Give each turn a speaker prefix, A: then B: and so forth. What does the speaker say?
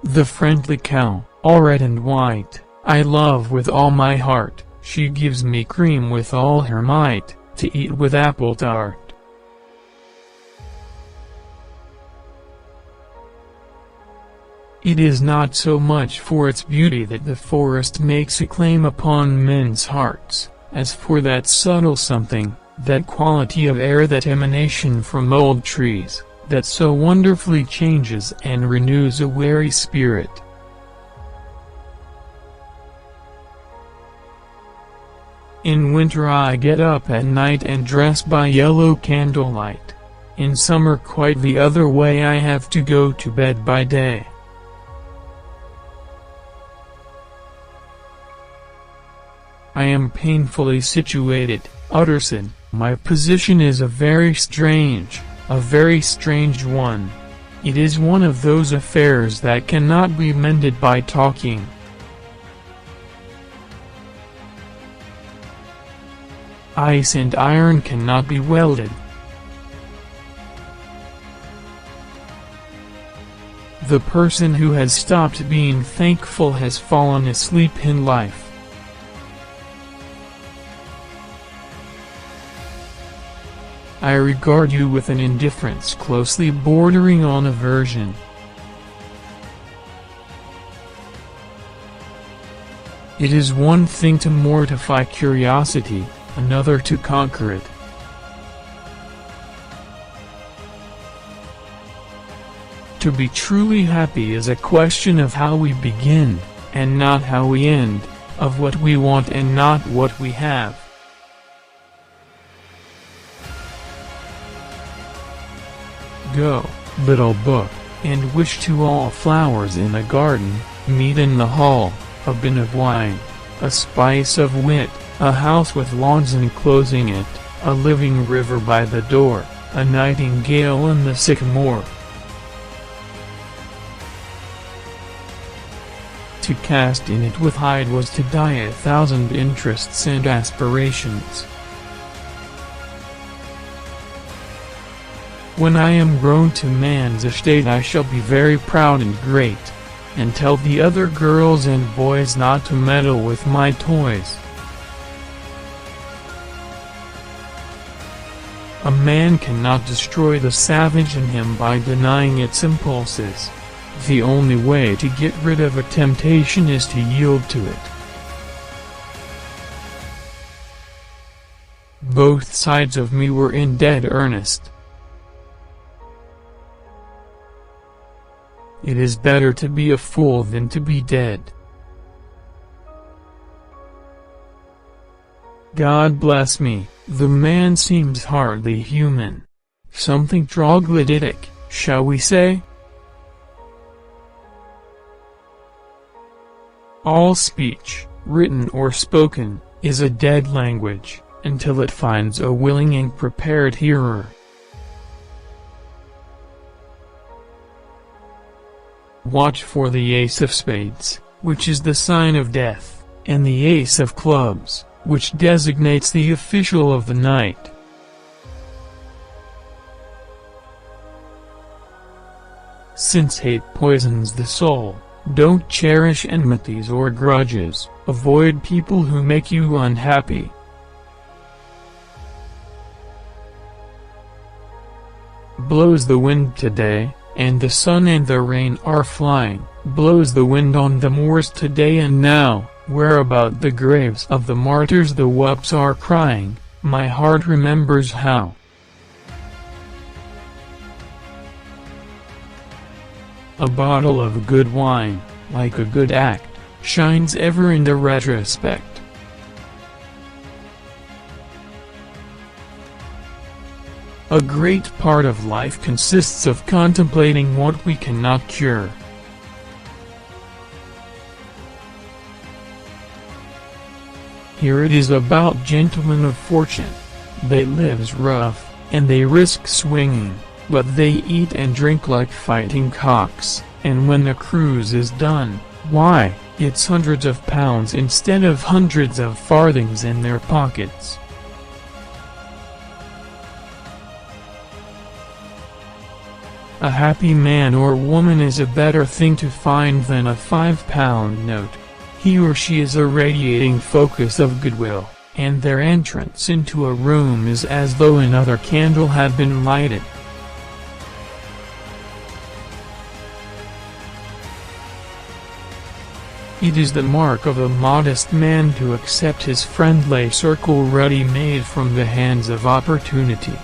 A: The friendly cow, all red and white, I love with all my heart. She gives me cream with all her might, to eat with apple tart. It is not so much for its beauty that the forest makes a claim upon men's hearts, as for that subtle something, that quality of air, that emanation from old trees, that so wonderfully changes and renews a weary spirit. In winter I get up at night and dress by yellow candlelight. In summer quite the other way, I have to go to bed by day. I am painfully situated, Utterson. My position is a very strange one. It is one of those affairs that cannot be mended by talking. Ice and iron cannot be welded. The person who has stopped being thankful has fallen asleep in life. I regard you with an indifference closely bordering on aversion. It is one thing to mortify curiosity, another to conquer it. To be truly happy is a question of how we begin, and not how we end, of what we want and not what we have. Go, little book, and wish to all flowers in the garden, meat in the hall, a bin of wine, a spice of wit, a house with lawns enclosing it, a living river by the door, a nightingale in the sycamore. To cast in it with hide was to die 1,000 interests and aspirations. When I am grown to man's estate I shall be very proud and great, and tell the other girls and boys not to meddle with my toys. A man cannot destroy the savage in him by denying its impulses. The only way to get rid of a temptation is to yield to it. Both sides of me were in dead earnest. It is better to be a fool than to be dead. God bless me, the man seems hardly human. Something troglodytic, shall we say? All speech, written or spoken, is a dead language, until it finds a willing and prepared hearer. Watch for the ace of spades, which is the sign of death, and the ace of clubs, which designates the official of the night. Since hate poisons the soul, don't cherish enmities or grudges, avoid people who make you unhappy. Blows the wind today, and the sun and the rain are flying. Blows the wind on the moors today and now, where about the graves of the martyrs the whelps are crying. My heart remembers how. A bottle of good wine, like a good act, shines ever in the retrospect. A great part of life consists of contemplating what we cannot cure. Here it is about gentlemen of fortune. They lives rough, and they risk swinging, but they eat and drink like fighting cocks, and when the cruise is done, why, it's hundreds of pounds instead of hundreds of farthings in their pockets. A happy man or woman is a better thing to find than a £5 note. He or she is a radiating focus of goodwill, and their entrance into a room is as though another candle had been lighted. It is the mark of a modest man to accept his friendly circle ready-made from the hands of opportunity.